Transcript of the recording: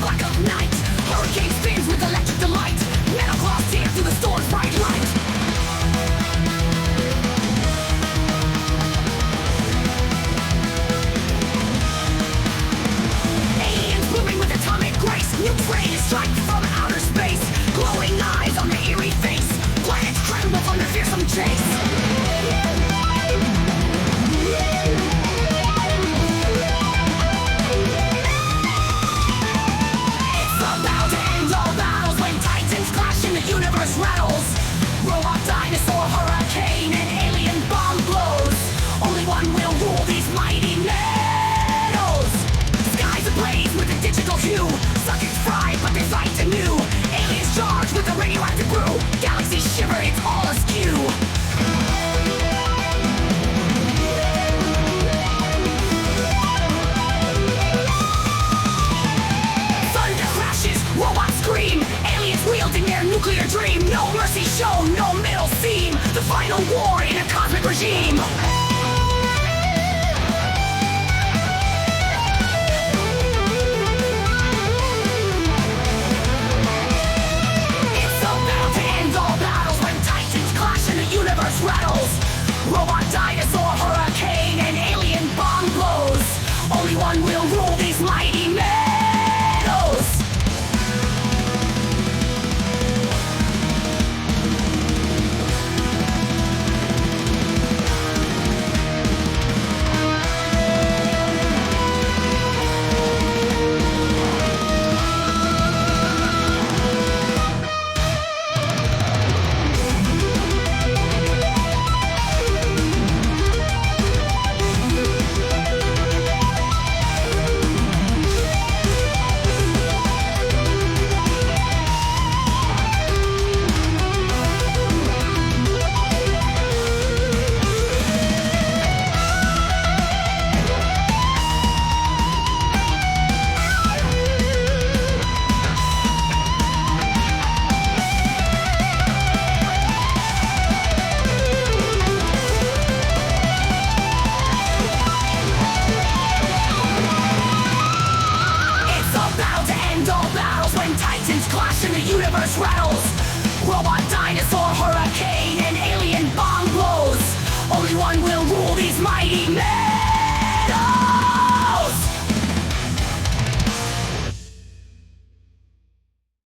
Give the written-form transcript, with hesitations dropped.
black of night. Hurricane spins with electric delight. Metal claws tear through the storm's bright light. Aliens blooming with atomic grace. New train strike from outer space. Glowing eyes on the eerie face. Planets tremble from the fearsome chase. Universe rattles. Robot dinosaur hurricane and alien bomb blows. Only one will rule these mighty metals. Skies ablaze with a digital hue. Suckers fried but they fight anew. Aliens charged with a radioactive brew. Galaxies shiver, it's all askew. Thunder crashes, robots scream. Aliens wielding their nuclear dream. No mercy shown, no middle seam. The final war in a cosmic regime.